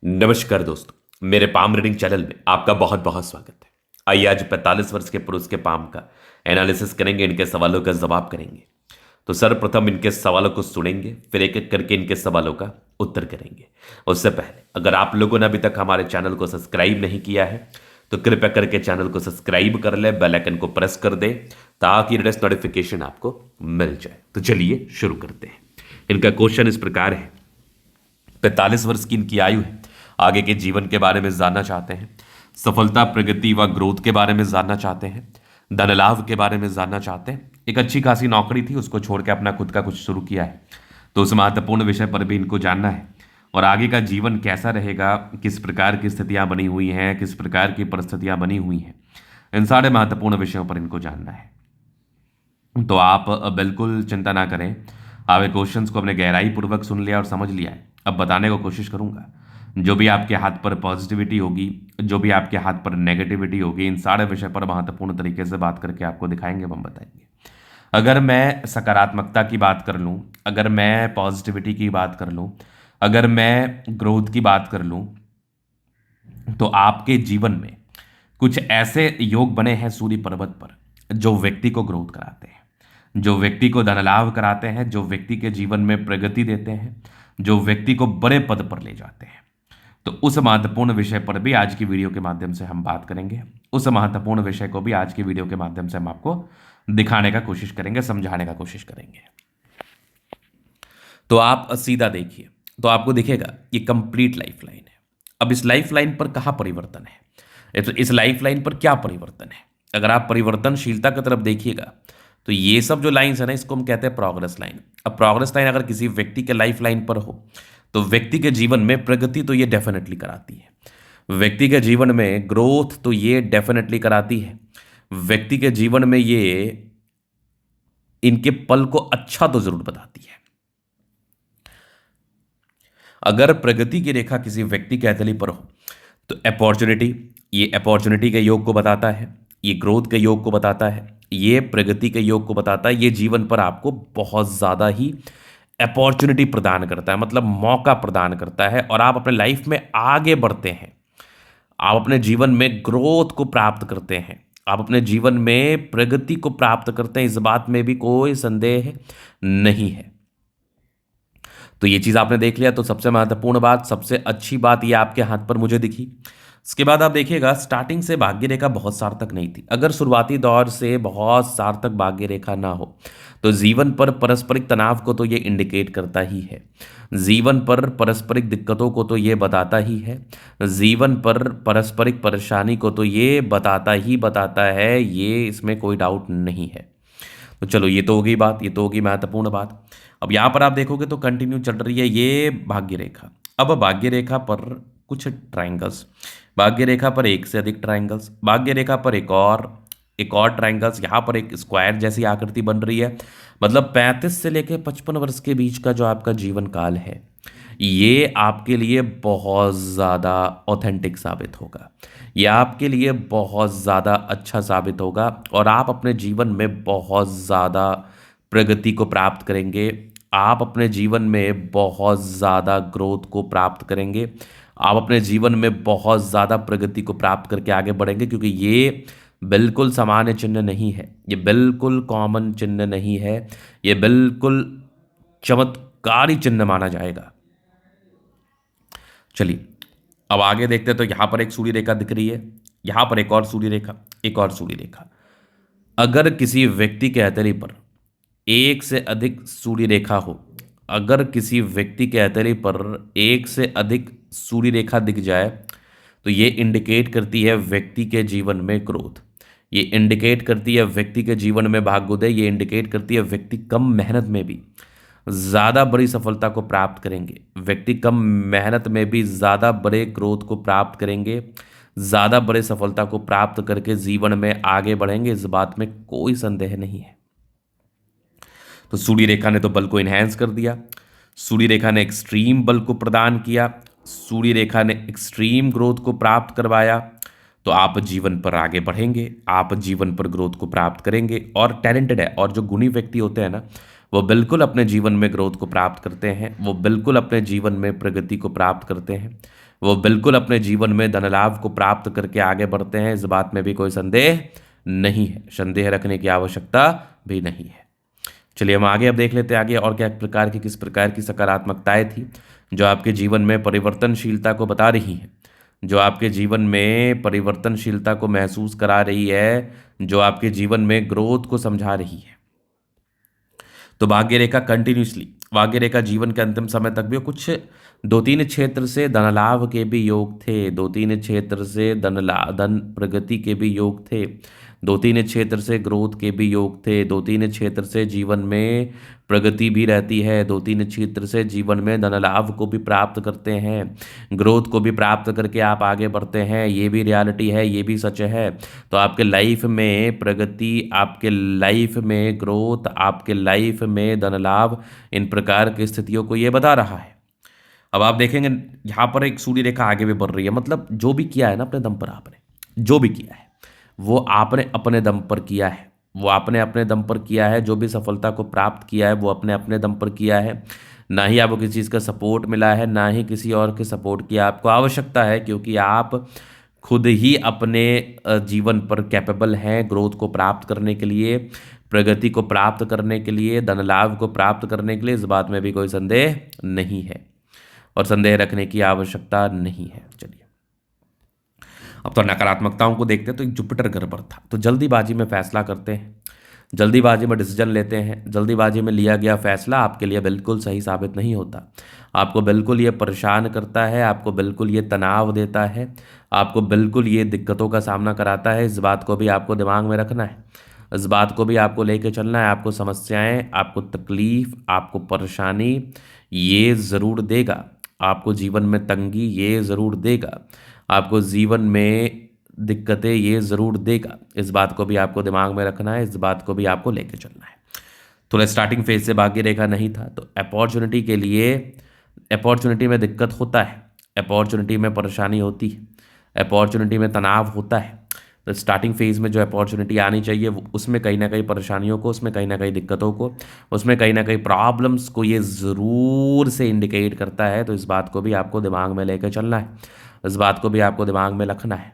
नमस्कार दोस्तों, मेरे पाम रीडिंग चैनल में आपका बहुत बहुत स्वागत है। आइए आज 45 वर्ष के पुरुष के पाम का एनालिसिस करेंगे, इनके सवालों का जवाब करेंगे। तो सर्वप्रथम इनके सवालों को सुनेंगे, फिर एक एक करके इनके सवालों का उत्तर करेंगे। उससे पहले अगर आप लोगों ने अभी तक हमारे चैनल को सब्सक्राइब नहीं किया है तो कृपया करके चैनल को सब्सक्राइब कर ले, बेल आइकन को प्रेस कर दे ताकि लेटेस्ट नोटिफिकेशन आपको मिल जाए। तो चलिए शुरू करते हैं। इनका क्वेश्चन इस प्रकार है। 45 वर्ष की इनकी आयु है। आगे के जीवन के बारे में जानना चाहते हैं, सफलता, प्रगति व ग्रोथ के बारे में जानना चाहते हैं, धन लाभ के बारे में जानना चाहते हैं। एक अच्छी खासी नौकरी थी, उसको छोड़ के अपना खुद का कुछ शुरू किया है, तो उस महत्वपूर्ण विषय पर भी इनको जानना है। और आगे का जीवन कैसा रहेगा, किस प्रकार की स्थितियां बनी हुई हैं, किस प्रकार की परिस्थितियां बनी हुई हैं, इन सारे महत्वपूर्ण विषयों पर इनको जानना है। तो आप बिल्कुल चिंता ना करें। आपने क्वेश्चंस को अपने गहराई पूर्वक सुन लिया और समझ लिया है। अब बताने को कोशिश करूंगा। जो भी आपके हाथ पर पॉजिटिविटी होगी, जो भी आपके हाथ पर नेगेटिविटी होगी, इन सारे विषय पर महत्वपूर्ण तरीके से बात करके आपको दिखाएंगे, हम बताएंगे। अगर मैं सकारात्मकता की बात कर लूँ, अगर मैं पॉजिटिविटी की बात कर लूँ, अगर मैं ग्रोथ की बात कर लूँ, तो आपके जीवन में कुछ ऐसे योग बने हैं सूर्य पर्वत पर जो व्यक्ति को ग्रोथ कराते हैं, जो व्यक्ति को धन लाभ कराते हैं, जो व्यक्ति के जीवन में प्रगति देते हैं, जो व्यक्ति को बड़े पद पर ले जाते हैं। तो उस महत्वपूर्ण विषय पर भी आज की वीडियो के माध्यम से हम बात करेंगे। उस महत्वपूर्ण विषय को भी आज की वीडियो के माध्यम से हम आपको दिखाने का कोशिश करेंगे, समझाने का कोशिश करेंगे। तो आप सीधा देखिए, तो आपको दिखेगा ये कंप्लीट लाइफ लाइन है। अब इस लाइफ लाइन पर कहाँ परिवर्तन है, तो इस लाइफ लाइन पर क्या परिवर्तन है? अगर आप परिवर्तनशीलता की तरफ देखिएगा तो ये सब जो लाइंस है ना, इसको हम कहते हैं प्रोग्रेस लाइन। अब प्रोग्रेस लाइन अगर किसी व्यक्ति के लाइफ लाइन पर हो तो व्यक्ति के जीवन में प्रगति तो ये डेफिनेटली कराती है, व्यक्ति के जीवन में ग्रोथ तो ये डेफिनेटली कराती है, व्यक्ति के जीवन में ये इनके पल को अच्छा तो जरूर बताती है। अगर प्रगति की रेखा किसी व्यक्ति के हथेली पर हो तो अपॉर्चुनिटी, ये अपॉर्चुनिटी के योग को बताता है, ये ग्रोथ के योग को बताता है, ये प्रगति के योग को बताता है। ये जीवन पर आपको बहुत ज़्यादा ही अपॉर्चुनिटी प्रदान करता है, मतलब मौका प्रदान करता है, और आप अपने लाइफ में आगे बढ़ते हैं, आप अपने जीवन में ग्रोथ को प्राप्त करते हैं, आप अपने जीवन में प्रगति को प्राप्त करते हैं। इस बात में भी कोई संदेह नहीं है। तो ये चीज़ आपने देख लिया, तो सबसे महत्वपूर्ण बात, सबसे अच्छी बात ये आपके हाथ पर मुझे दिखी। इसके बाद आप देखिएगा, स्टार्टिंग से भाग्य रेखा बहुत सार्थक नहीं थी। अगर शुरुआती दौर से बहुत सार्थक भाग्य रेखा ना हो तो जीवन पर पारस्परिक तनाव को तो ये इंडिकेट करता ही है, जीवन पर पारस्परिक दिक्कतों को तो ये बताता ही है, जीवन पर पारस्परिक परेशानी को तो ये बताता है, ये इसमें कोई डाउट नहीं है। तो चलो, ये तो हो गई बात, ये तो होगी महत्वपूर्ण बात। अब यहाँ पर आप देखोगे तो कंटिन्यू चल रही है ये भाग्य रेखा। अब भाग्य रेखा पर कुछ ट्रायंगल्स, भाग्य रेखा पर एक से अधिक ट्रायंगल्स, भाग्य रेखा पर एक और ट्रायंगल्स, यहाँ पर एक स्क्वायर जैसी आकृति बन रही है। मतलब 35 से लेकर 55 वर्ष के बीच का जो आपका जीवन काल है, ये आपके लिए बहुत ज़्यादा ऑथेंटिक साबित होगा, ये आपके लिए बहुत ज़्यादा अच्छा साबित होगा, और आप अपने जीवन में बहुत ज़्यादा प्रगति को प्राप्त करेंगे, आप अपने जीवन में बहुत ज़्यादा ग्रोथ को प्राप्त करेंगे, आप अपने जीवन में बहुत ज़्यादा प्रगति को प्राप्त करके आगे बढ़ेंगे। क्योंकि ये बिल्कुल सामान्य चिन्ह नहीं है, ये बिल्कुल कॉमन चिन्ह नहीं है, ये बिल्कुल चमत्कारी चिन्ह माना जाएगा। चलिए अब आगे देखते हैं। तो यहाँ पर एक सूर्य रेखा दिख रही है, यहाँ पर एक और सूर्य रेखा, एक और सूर्य रेखा। अगर किसी व्यक्ति के हथेली पर एक से अधिक सूर्य रेखा हो, अगर किसी व्यक्ति के हथेली पर एक से अधिक सूर्य रेखा दिख जाए तो ये इंडिकेट करती है व्यक्ति के जीवन में ग्रोथ, ये इंडिकेट करती है व्यक्ति के जीवन में भाग्योदय, ये इंडिकेट करती है व्यक्ति कम मेहनत में भी ज़्यादा बड़ी सफलता को प्राप्त करेंगे, व्यक्ति कम मेहनत में भी ज़्यादा बड़े ग्रोथ को प्राप्त करेंगे, ज़्यादा बड़े सफलता को प्राप्त करके जीवन में आगे बढ़ेंगे। इस बात में कोई संदेह नहीं है। तो सूर्य रेखा ने तो बल को इन्हेंस कर दिया, सूर्य रेखा ने एक्सट्रीम बल को प्रदान किया, सूर्य रेखा ने एक्सट्रीम ग्रोथ को प्राप्त करवाया। तो आप जीवन पर आगे बढ़ेंगे, आप जीवन पर ग्रोथ को प्राप्त करेंगे, और टैलेंटेड है, और जो गुणी व्यक्ति होते हैं ना, वो बिल्कुल अपने जीवन में ग्रोथ को प्राप्त करते हैं, वो बिल्कुल अपने जीवन में प्रगति को प्राप्त करते हैं, वो बिल्कुल अपने जीवन में धन लाभ को प्राप्त करके आगे बढ़ते हैं, इस बात में भी कोई संदेह नहीं है, संदेह रखने की आवश्यकता भी नहीं है। चलिए हम आगे अब देख लेते हैं आगे और क्या प्रकार की किस प्रकार की सकारात्मकताएं थी जो आपके जीवन में परिवर्तनशीलता को बता रही हैं, जो आपके जीवन में परिवर्तनशीलता को महसूस करा रही है, जो आपके जीवन में ग्रोथ को समझा रही है। तो भाग्य रेखा कंटिन्यूसली, भाग्य रेखा जीवन के अंतिम समय तक भी कुछ 2-3 क्षेत्र से धन लाभ के भी योग थे, 2-3 क्षेत्र से धन प्रगति के भी योग थे, 2-3 क्षेत्र से ग्रोथ के भी योग थे, 2-3 क्षेत्र से जीवन में प्रगति भी रहती है, 2-3 क्षेत्र से जीवन में धन लाभ को भी प्राप्त करते हैं, ग्रोथ को भी प्राप्त करके आप आगे बढ़ते हैं। ये भी रियलिटी है, ये भी सच है। तो आपके लाइफ में प्रगति, आपके लाइफ में ग्रोथ, आपके लाइफ में धन लाभ, इन प्रकार की स्थितियों को ये बता रहा है। अब आप देखेंगे यहाँ पर एक सूर्य रेखा आगे भी बढ़ रही है, मतलब जो भी किया है ना अपने दम पर, आपने जो भी किया है वो आपने अपने दम पर किया है, वो आपने अपने दम पर किया है। जो भी सफलता को प्राप्त किया है वो अपने अपने दम पर किया है। ना ही आपको किसी चीज़ का सपोर्ट मिला है, ना ही किसी और के सपोर्ट की आपको आवश्यकता है, क्योंकि आप खुद ही अपने जीवन पर कैपेबल हैं ग्रोथ को प्राप्त करने के लिए, प्रगति को प्राप्त करने के लिए, धन लाभ को प्राप्त करने के लिए। इस बात में भी कोई संदेह नहीं है और संदेह रखने की आवश्यकता नहीं है। चलिए अब तो नकारात्मकताओं को देखते हैं। तो एक जुपिटर घर पर था, तो जल्दीबाजी में फैसला करते हैं, जल्दीबाजी में डिसीजन लेते हैं। जल्दीबाजी में लिया गया फैसला आपके लिए बिल्कुल सही साबित नहीं होता, आपको बिल्कुल ये परेशान करता है, आपको बिल्कुल ये तनाव देता है, आपको बिल्कुल ये दिक्कतों का सामना कराता है। इस बात को भी आपको दिमाग में रखना है, इस बात को भी आपको लेके चलना है। आपको समस्याएं, आपको तकलीफ, आपको परेशानी ये ज़रूर देगा, आपको जीवन में तंगी ये ज़रूर देगा, आपको जीवन में दिक्कतें ये ज़रूर देगा। इस बात को भी आपको दिमाग में रखना है, इस बात को भी आपको लेके चलना है। थोड़ा स्टार्टिंग फेज से भाग्य रेखा नहीं था, तो अपॉर्चुनिटी के लिए, अपॉर्चुनिटी में दिक्कत होता है, अपॉर्चुनिटी में परेशानी होती है, अपॉर्चुनिटी में तनाव होता है। तो स्टार्टिंग फेज में जो अपॉर्चुनिटी आनी चाहिए उसमें कहीं ना कहीं परेशानियों को, उसमें कहीं ना कहीं दिक्कतों को, उसमें कहीं ना कहीं प्रॉब्लम्स को ये ज़रूर से इंडिकेट करता है। तो इस बात को भी आपको दिमाग में लेकर चलना है, इस बात को भी आपको दिमाग में रखना है।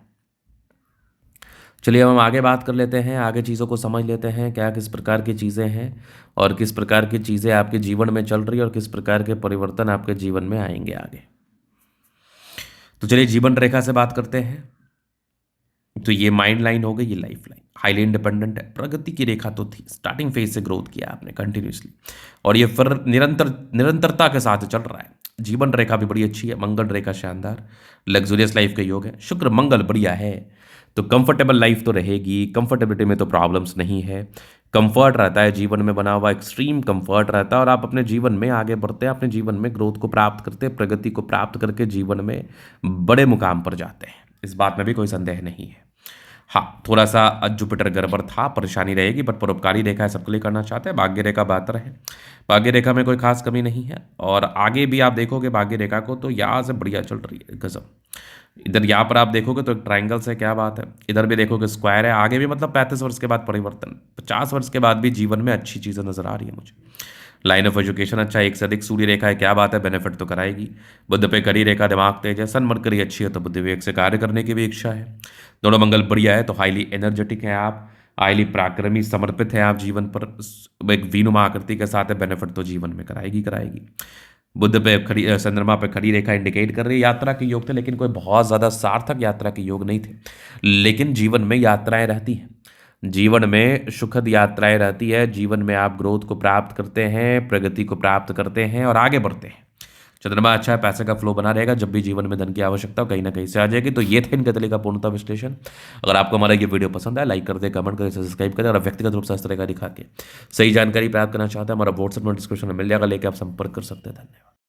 चलिए हम आगे बात कर लेते हैं, आगे चीज़ों को समझ लेते हैं, क्या किस प्रकार की चीज़ें हैं और किस प्रकार की चीज़ें आपके जीवन में चल रही है और किस प्रकार के परिवर्तन आपके जीवन में आएंगे आगे। तो चलिए जीवन रेखा से बात करते हैं। तो ये माइंड लाइन हो गई, ये लाइफ लाइन हाईली इंडिपेंडेंट है। प्रगति की रेखा तो थी, स्टार्टिंग फेज से ग्रोथ किया आपने कंटिन्यूसली, और ये फिर निरंतरता के साथ चल रहा है। जीवन रेखा भी बड़ी अच्छी है, मंगल रेखा शानदार, लग्जूरियस लाइफ के योग है, शुक्र मंगल बढ़िया है। तो कंफर्टेबल लाइफ तो रहेगी, कंफर्टेबिलिटी में तो प्रॉब्लम्स नहीं है, कंफर्ट रहता है जीवन में बना हुआ, एक्सट्रीम कंफर्ट रहता है, और आप अपने जीवन में आगे बढ़ते हैं, अपने जीवन में ग्रोथ को प्राप्त करते हैं, प्रगति को प्राप्त करके जीवन में बड़े मुकाम पर जाते हैं। इस बात में भी कोई संदेह नहीं है। हाँ, थोड़ा सा जुपिटर गड़बड़ था, परेशानी रहेगी, बट परोपकारी रेखा है, सबके लिए करना चाहते हैं। भाग्य रेखा बेहतर है, भाग्य रेखा में कोई खास कमी नहीं है। और आगे भी आप देखोगे भाग्य रेखा को तो यहाँ से बढ़िया चल रही है, गजब। इधर यहाँ पर आप देखोगे तो एक ट्रायंगल से, क्या बात है। इधर भी देखोगे स्क्वायर है। आगे भी मतलब 35 वर्ष के बाद परिवर्तन, 50 वर्ष के बाद भी जीवन में अच्छी चीज़ें नजर आ रही है मुझे। लाइन ऑफ एजुकेशन अच्छा, एक से अधिक सूर्य रेखा है, क्या बात है, बेनिफिट तो कराएगी। बुध पे करी रेखा, दिमाग तेज है। सन मरकरी अच्छी है तो बुद्धि विवेक से कार्य करने की भी इच्छा है। दोनों मंगल बढ़िया है तो हाईली एनर्जेटिक हैं आप, हाईली पराक्रमी, समर्पित हैं आप जीवन पर, एक वीनुमा आकृति के साथ है। बेनिफिट तो जीवन में कराएगी कराएगी। बुध पे खड़ी, चंद्रमा पे खड़ी रेखा इंडिकेट कर रही है यात्रा के योग थे, लेकिन कोई बहुत ज़्यादा सार्थक यात्रा के योग नहीं थे। लेकिन जीवन में यात्राएं रहती हैं, जीवन में सुखद यात्राएं रहती है, जीवन में आप ग्रोथ को प्राप्त करते हैं, प्रगति को प्राप्त करते हैं और आगे बढ़ते हैं। चंद्रमा अच्छा है, पैसे का फ्लो बना रहेगा, जब भी जीवन में धन की आवश्यकता हो कहीं ना कहीं से आ जाएगी। तो ये थे इनके तले का पूर्णतः विश्लेषण। अगर आपको हमारा ये वीडियो पसंद आए, लाइक कर दे, कमेंट करें, सब्सक्राइब करें, और व्यक्तिगत रूप से इस तरह का दिखा के सही जानकारी प्राप्त करना चाहते हैं, हमारा व्हाट्सएप में डिस्क्रिप्शन में मिल जाएगा, लेकर आप संपर्क कर सकते हैं। धन्यवाद।